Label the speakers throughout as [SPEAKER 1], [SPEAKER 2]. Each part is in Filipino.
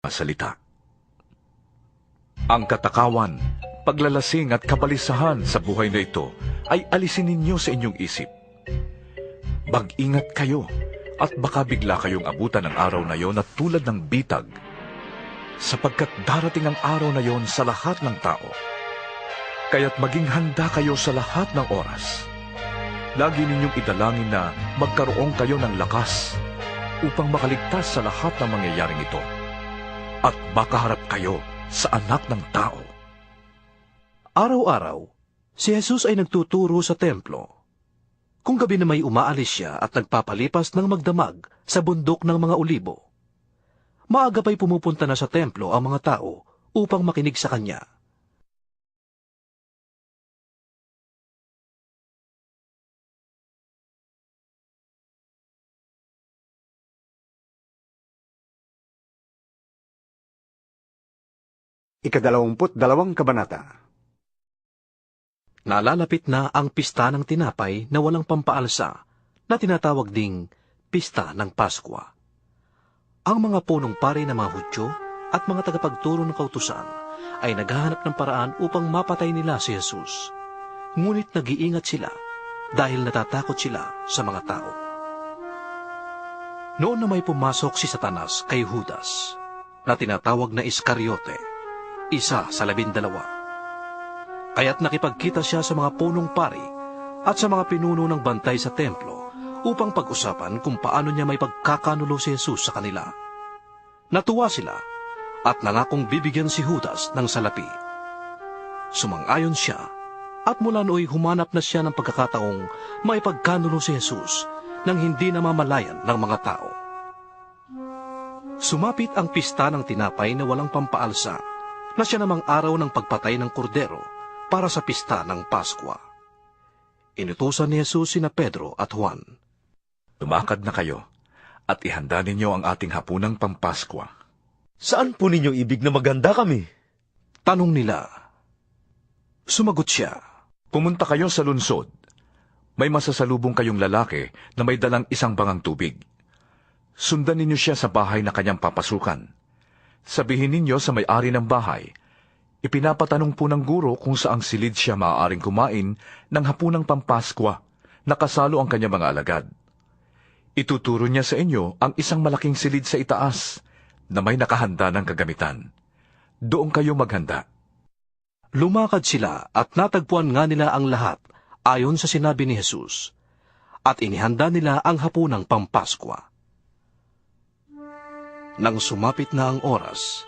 [SPEAKER 1] Salita. Ang katakawan, paglalasing at kabalisahan sa buhay na ito ay alisin ninyo sa inyong isip. Mag-ingat kayo at baka bigla kayong abutan ng araw na yon at tulad ng bitag, sapagkat darating ang araw na yon sa lahat ng tao. Kaya't maging handa kayo sa lahat ng oras. Lagi ninyong idalangin na magkaroon kayo ng lakas upang makaligtas sa lahat ng mangyayaring ito. At makaharap kayo sa anak ng tao.
[SPEAKER 2] Araw-araw, si Jesus ay nagtuturo sa templo. Kung gabi na may umaalis siya at nagpapalipas ng magdamag sa bundok ng mga olibo. Maaga pa'y pumupunta na sa templo ang mga tao upang makinig sa kanya.
[SPEAKER 3] Ika-22 kabanata.
[SPEAKER 2] Nalalapit na ang pista ng tinapay na walang pampaalsa na tinatawag ding pista ng Paskwa. Ang mga punong pari ng mga Hudyo at mga tagapagturo ng kautusan ay naghahanap ng paraan upang mapatay nila si Jesus. Ngunit nag-iingat sila dahil natatakot sila sa mga tao. Noon na may pumasok si Satanas kay Judas na tinatawag na Iscariote, isa sa 12. Kaya't nakipagkita siya sa mga punong pari at sa mga pinuno ng bantay sa templo upang pag-usapan kung paano niya may pagkakanulo si Jesus sa kanila. Natuwa sila at nangakong bibigyan si Judas ng salapi. Sumang-ayon siya at mula nooy humanap na siya ng pagkakataong may pagkanulo si Jesus nang hindi namamalayan ng mga tao. Sumapit ang pista ng tinapay na walang pampaalsa na siya namang araw ng pagpatay ng kordero para sa pista ng Paskwa. Inutusan ni Jesus sina Pedro at Juan.
[SPEAKER 1] Lumakad na kayo at ihanda ninyo ang ating hapunang pampaskwa.
[SPEAKER 4] Saan po ninyo ibig na maganda kami?
[SPEAKER 2] Tanong nila. Sumagot siya.
[SPEAKER 1] Pumunta kayo sa lunsod. May masasalubong kayong lalaki na may dalang isang bangang tubig. Sundan ninyo siya sa bahay na kanyang papasukan. Sabihin ninyo sa may-ari ng bahay, ipinapatanong po ng guro kung saang silid siya maaaring kumain ng hapunang pampaskwa na kasalo ang kanyang mga alagad. Ituturo niya sa inyo ang isang malaking silid sa itaas na may nakahanda ng kagamitan. Doon kayo maghanda.
[SPEAKER 2] Lumakad sila at natagpuan nga nila ang lahat ayon sa sinabi ni Jesus, at inihanda nila ang hapunang pampaskwa. Nang sumapit na ang oras,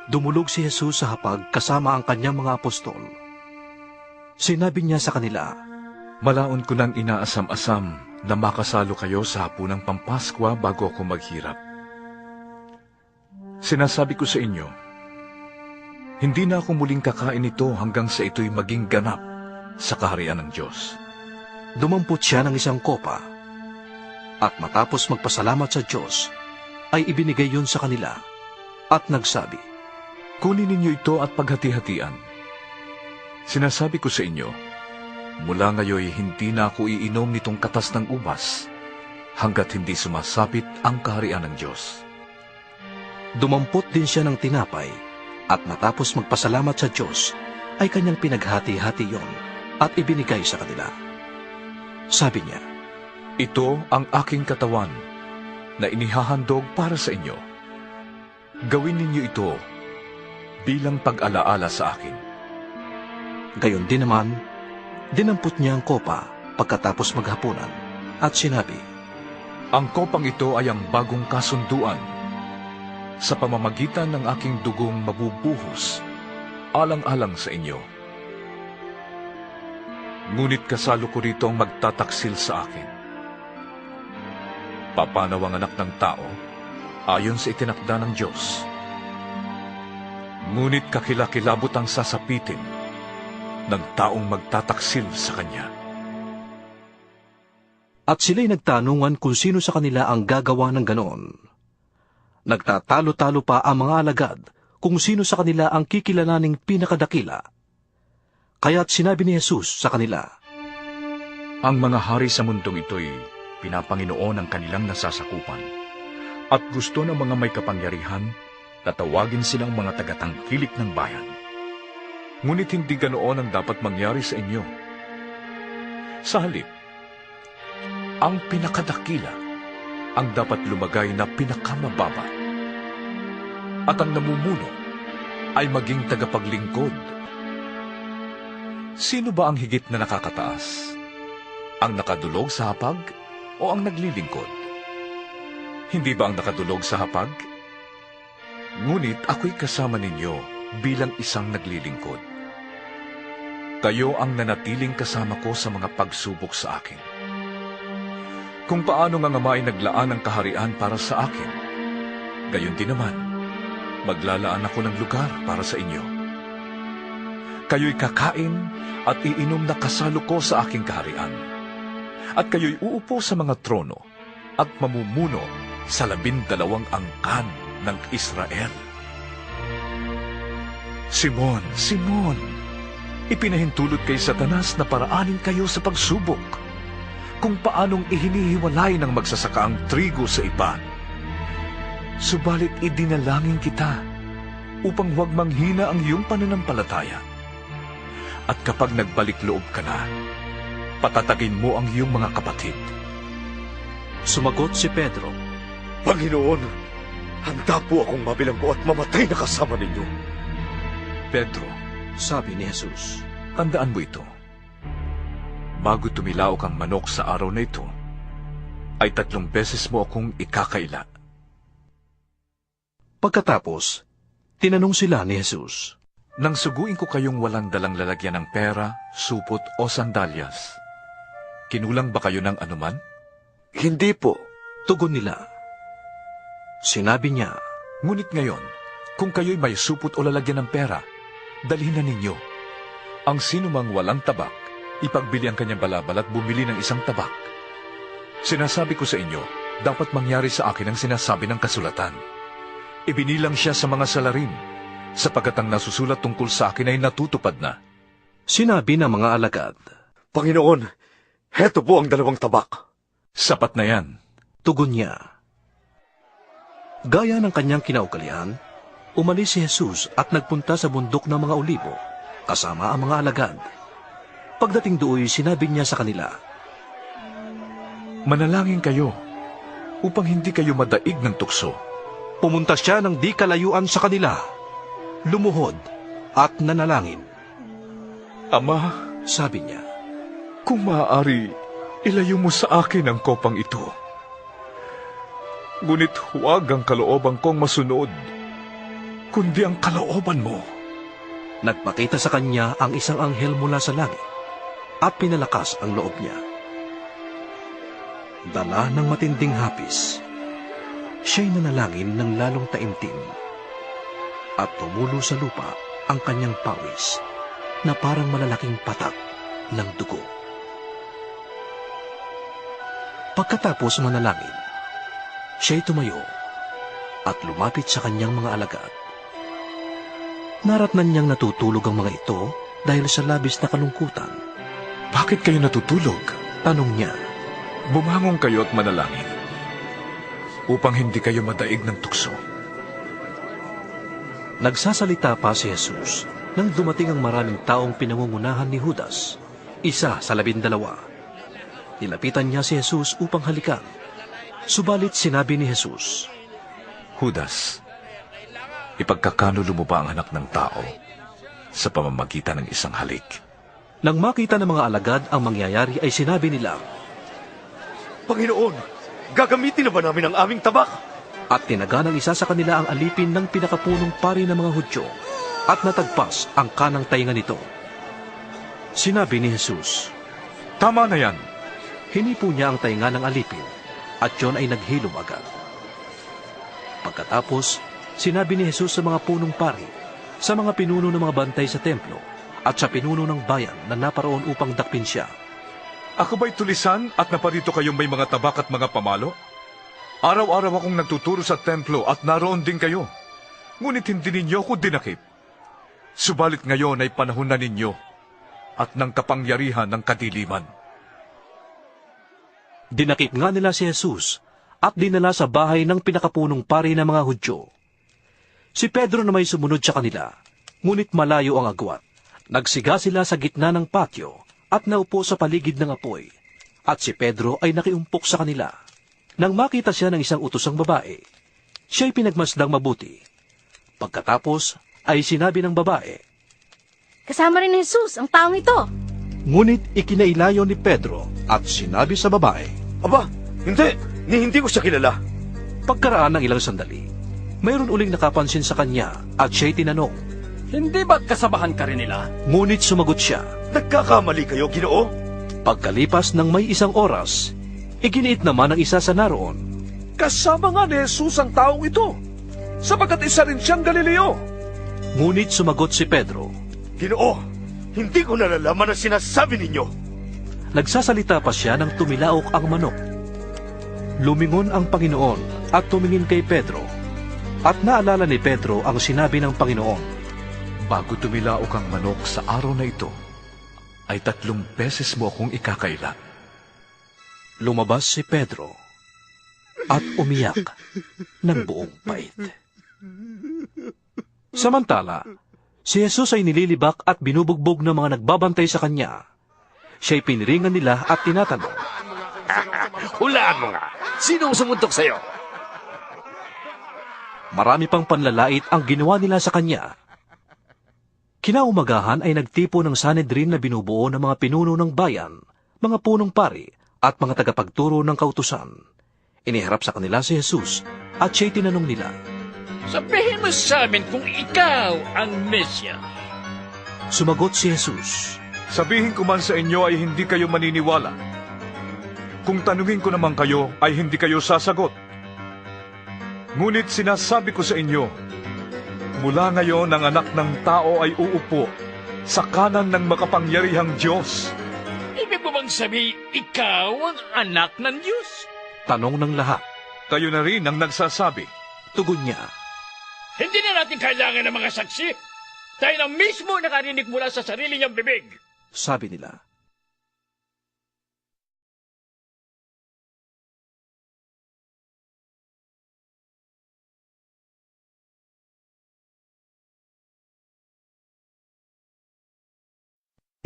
[SPEAKER 2] dumulog si Jesus sa hapag kasama ang kanyang mga apostol. Sinabi niya sa kanila,
[SPEAKER 1] Malaon ko nang inaasam-asam na makasalo kayo sa hapunang pampaskwa bago ako maghirap. Sinasabi ko sa inyo, hindi na ako muling kakain ito hanggang sa ito'y maging ganap sa kaharian ng Diyos.
[SPEAKER 2] Dumampot siya ng isang kopa, at matapos magpasalamat sa Diyos, ay ibinigay yun sa kanila, at nagsabi,
[SPEAKER 1] Kunin ninyo ito at paghati-hatian. Sinasabi ko sa inyo, mula ngayon hindi na ako iinom nitong katas ng ubas, hanggat hindi sumasapit ang kaharian ng Diyos.
[SPEAKER 2] Dumampot din siya ng tinapay, at matapos magpasalamat sa Diyos, ay kanyang pinaghati-hati yon at ibinigay sa kanila. Sabi niya,
[SPEAKER 1] Ito ang aking katawan, na inihahandog para sa inyo. Gawin ninyo ito bilang pag-alaala sa akin.
[SPEAKER 2] Gayon din naman, dinampot niya ang kopa pagkatapos maghapunan at sinabi,
[SPEAKER 1] Ang kopang ito ay ang bagong kasunduan sa pamamagitan ng aking dugong mabubuhos alang-alang sa inyo. Ngunit kasalo ko rito ang magtataksil sa akin. Papanaw ang anak ng tao ayon sa itinakda ng Diyos. Ngunit kakilakilabot ang sasapitin ng taong magtataksil sa kanya.
[SPEAKER 2] At sila'y nagtanungan kung sino sa kanila ang gagawa ng ganoon. Nagtatalo-talo pa ang mga alagad kung sino sa kanila ang kikilalaning pinakadakila. Kaya't sinabi ni Jesus sa kanila,
[SPEAKER 1] Ang mga hari sa mundong ito'y pinapanginoon ang kanilang nasasakupan, at gusto ng mga may kapangyarihan Tatawagin silang mga tagatangkilik ng bayan. Ngunit hindi ganoon ang dapat mangyari sa inyo. Sa halip, ang pinakadakila ang dapat lumagay na pinakamababa. At ang namumuno ay maging tagapaglingkod. Sino ba ang higit na nakakataas? Ang nakadulog sa hapag o ang naglilingkod? Hindi ba ang nakadulog sa hapag? Ngunit ako'y kasama ninyo bilang isang naglilingkod. Kayo ang nanatiling kasama ko sa mga pagsubok sa akin. Kung paano nga Ama ay naglaan ng kaharian para sa akin, gayon din naman, maglalaan ako ng lugar para sa inyo. Kayo'y kakain at iinom na kasalo ko sa aking kaharian. At kayo'y uupo sa mga trono at mamumuno sa 12 angkan ng Israel. Simon, Simon, ipinahintulot kay Satanas na paraanin kayo sa pagsubok, kung paanong ihinihiwalay ng magsasaka ang trigo sa iba. Subalit idinalangin kita upang huwag manghina ang iyong pananampalataya. At kapag nagbalik loob ka na, patatagin mo ang iyong mga kapatid.
[SPEAKER 2] Sumagot si Pedro.
[SPEAKER 4] Panginoon, handa po akong mabilanggo at mamatay na kasama ninyo.
[SPEAKER 1] Pedro,
[SPEAKER 2] Sabi ni Jesus.
[SPEAKER 1] tandaan mo ito. Bago tumilaok ang manok sa araw na ito, ay 3 beses mo akong ikakaila.
[SPEAKER 2] Pagkatapos, tinanong sila ni Jesus.
[SPEAKER 1] Nang suguin ko kayong walang dalang lalagyan ng pera, supot o sandalyas, kinulang ba kayo ng anuman?
[SPEAKER 3] Hindi po.
[SPEAKER 2] Tugon nila. Sinabi niya,
[SPEAKER 1] Ngunit ngayon, kung kayo'y may supot o lalagyan ng pera, dalhin na ninyo. Ang sinumang walang tabak, ipagbili ang kanyang balabal at bumili ng isang tabak. Sinasabi ko sa inyo, dapat mangyari sa akin ang sinasabi ng kasulatan. Ibinilang siya sa mga salarin, sapagkat ang nasusulat tungkol sa akin ay natutupad na.
[SPEAKER 2] Sinabi ng mga alagad.
[SPEAKER 4] Panginoon, heto po ang 2 tabak.
[SPEAKER 1] Sapat na yan.
[SPEAKER 2] Tugon niya. Gaya ng kanyang kinaugalian, umalis si Jesus at nagpunta sa bundok ng mga olibo, kasama ang mga alagad. Pagdating doon, sinabi niya sa kanila,
[SPEAKER 1] Manalangin kayo, upang hindi kayo madaig ng tukso.
[SPEAKER 2] Pumunta siya ng di kalayuan sa kanila, lumuhod at nanalangin.
[SPEAKER 1] Ama,
[SPEAKER 2] Sabi niya,
[SPEAKER 1] kung maaari, ilayo mo sa akin ang kopang ito. Ngunit huwag ang kalooban kong masunod, kundi ang kalooban mo.
[SPEAKER 2] nagpakita sa kanya ang isang anghel mula sa langit at pinalakas ang loob niya. Dala ng matinding hapis, siya'y nanalangin ng lalong taimtim at tumulo sa lupa ang kanyang pawis na parang malalaking patak ng dugo. Pagkatapos manalangin, siya'y tumayo at lumapit sa kanyang mga alagad. Naratnan niyang natutulog ang mga ito dahil sa labis na kalungkutan.
[SPEAKER 1] Bakit kayo natutulog?
[SPEAKER 2] Tanong niya.
[SPEAKER 1] Bumangon kayo at manalangin, upang hindi kayo madaig ng tukso.
[SPEAKER 2] Nagsasalita pa si Jesus nang dumating ang maraming taong pinangungunahan ni Judas, isa sa 12. Nilapitan niya si Jesus upang halikan. Subalit sinabi ni Jesus,
[SPEAKER 1] Judas, ipagkakanulo mo ba ang anak ng tao sa pamamagitan ng isang halik?
[SPEAKER 2] Nang makita ng mga alagad ang mangyayari ay sinabi nila,
[SPEAKER 4] Panginoon, gagamitin na ba namin ang aming tabak?
[SPEAKER 2] at tinaga ng isa sa kanila ang alipin ng pinakapunong pari ng mga Hudyo at natagpas ang kanang tainga nito. Sinabi ni Jesus,
[SPEAKER 1] Tama na yan.
[SPEAKER 2] hinipo niya ang tainga ng alipin at yon ay naghilom agad. Pagkatapos, sinabi ni Jesus sa mga punong pari, sa mga pinuno ng mga bantay sa templo at sa pinuno ng bayan na naparoon upang dakpin siya,
[SPEAKER 1] Ako ba'y tulisan at naparito kayong may mga tabak at mga pamalo? Araw-araw akong nagtuturo sa templo at naroon din kayo. Ngunit hindi ninyo ako dinakip. Subalit ngayon ay panahon na ninyo at ng kapangyarihan ng kadiliman.
[SPEAKER 2] Dinakip nga nila si Jesus at dinala sa bahay ng pinakapunong pari ng mga Hudyo. Si Pedro na may sumunod sa kanila, ngunit malayo ang agwat. Nagsiga sila sa gitna ng patio at naupo sa paligid ng apoy. At si Pedro ay nakiumpok sa kanila. Nang makita siya ng isang utosang babae, siya'y pinagmasdang mabuti. Pagkatapos ay sinabi ng babae,
[SPEAKER 5] Kasama rin ni Jesus ang taong ito.
[SPEAKER 2] ngunit ikinailayo ni Pedro at sinabi sa babae.
[SPEAKER 4] Aba, hindi! Hindi ko siya kilala.
[SPEAKER 2] Pagkaraan ng ilang sandali, mayroon uling nakapansin sa kanya at siya'y tinanong.
[SPEAKER 6] Hindi ba kasabahan ka rin nila?
[SPEAKER 2] Ngunit sumagot siya.
[SPEAKER 4] Nagkakamali kayo, Ginoo?
[SPEAKER 2] Pagkalipas ng may isang oras, iginiit naman ang isa sa naroon.
[SPEAKER 1] Kasama nga ni Jesus ang taong ito, sapagkat isa rin siyang Galileo.
[SPEAKER 2] Ngunit sumagot si Pedro.
[SPEAKER 4] Ginoo, hindi ko nalalaman ang sinasabi ninyo.
[SPEAKER 2] Nagsasalita pa siya nang tumilaok ang manok. Lumingon ang Panginoon at tumingin kay Pedro. At naalala ni Pedro ang sinabi ng Panginoon.
[SPEAKER 1] Bago tumilaok ang manok sa araw na ito, ay 3 beses mo akong ikakaila.
[SPEAKER 2] Lumabas si Pedro at umiyak ng buong pait. Samantala, si Jesus ay nililibak at binubugbog ng mga nagbabantay sa kanya. Siya'y piniringan nila at tinatanong.
[SPEAKER 6] Hulaan mo nga! Sinong sumuntok sa'yo?
[SPEAKER 2] Marami pang panlalait ang ginawa nila sa kanya. Kinaumagahan ay nagtipo ng Sanhedrin na binubuo ng mga pinuno ng bayan, mga punong pari at mga tagapagturo ng kautusan. Iniharap sa kanila si Jesus at siya'y tinanong nila.
[SPEAKER 6] Sabihin mo sa amin kung ikaw ang Mesya.
[SPEAKER 2] Sumagot si Jesus.
[SPEAKER 1] Sabihin ko man sa inyo ay hindi kayo maniniwala. Kung tanungin ko naman kayo ay hindi kayo sasagot. Ngunit sinasabi ko sa inyo, mula ngayon ang anak ng tao ay uupo sa kanan ng makapangyarihang Diyos.
[SPEAKER 6] Ibig mo bang sabihin, ikaw ang anak ng Diyos?
[SPEAKER 2] Tanong ng lahat.
[SPEAKER 1] Kayo na rin ang nagsasabi.
[SPEAKER 2] Tugon niya.
[SPEAKER 6] Hindi na natin kailangan ng mga saksi. Tayo na mismo nakarinig mula sa sarili niyang bibig.
[SPEAKER 2] Sabi nila.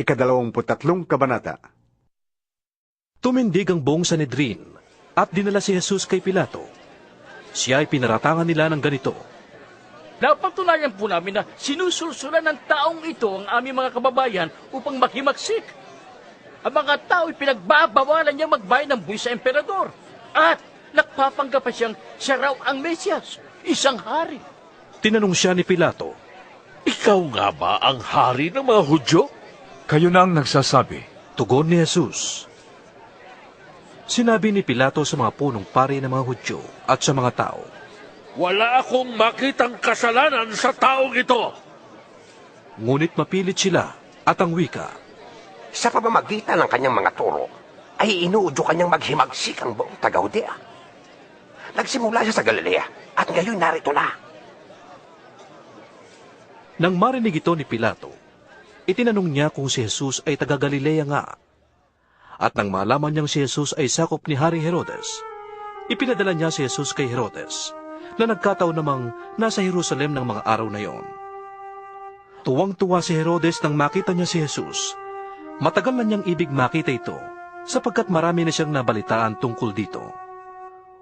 [SPEAKER 3] Ika-23 kabanata.
[SPEAKER 2] Tumindig ang buong Sanhedrin at dinala si Jesus kay Pilato. Siya ay pinaratangan nila ng ganito.
[SPEAKER 6] Napatunayan po namin na sinusulsulan ng taong ito ang aming mga kababayan upang makimaksik. Ang mga tao ay pinagbabawalan niya magbayad ng buwis sa emperador. At nagpapanggap pa siyang siya raw ang Mesyas, isang hari.
[SPEAKER 2] Tinanong siya ni Pilato.
[SPEAKER 6] Ikaw nga ba ang hari ng mga Hudyo?
[SPEAKER 1] Kayo na ang nagsasabi.
[SPEAKER 2] Tugon ni Jesus. Sinabi ni Pilato sa mga punong pari ng mga Hudyo at sa mga tao.
[SPEAKER 6] Wala akong makitang kasalanan sa taong ito.
[SPEAKER 2] Ngunit mapilit sila at ang wika.
[SPEAKER 7] Sa pamamagitan ng kanyang mga turo, ay inuudyo kanyang maghimagsik ang buong taga-Judea. Nagsimula siya sa Galilea at ngayon narito na.
[SPEAKER 2] Nang marinig ito ni Pilato, itinanong niya kung si Jesus ay taga-Galilea nga. At nang malaman niyang si Jesus ay sakop ni Haring Herodes, ipinadala niya si Jesus kay Herodes, na nagkataon namang nasa Jerusalem ng mga araw na yon. Tuwang-tuwa si Herodes nang makita niya si Jesus. Matagal na niyang ibig makita ito, sapagkat marami na siyang nabalitaan tungkol dito.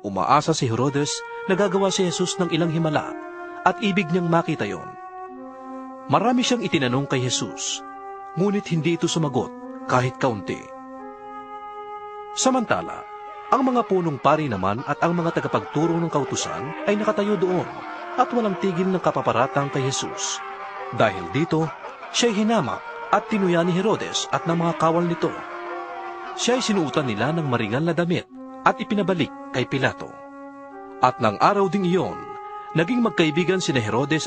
[SPEAKER 2] Umaasa si Herodes na gagawa si Jesus ng ilang himala, at ibig niyang makita yon. Marami siyang itinanong kay Jesus, ngunit hindi ito sumagot kahit kaunti. Samantala, ang mga punong pari naman at ang mga tagapagturo ng kautusan ay nakatayo doon at walang tigil ng kapaparatang kay Jesus. Dahil dito, siya'y hinamak at tinuya ni Herodes at ng mga kawal nito. Siya'y sinuutan nila ng maringal na damit at ipinabalik kay Pilato. At ng araw ding iyon, naging magkaibigan sina Herodes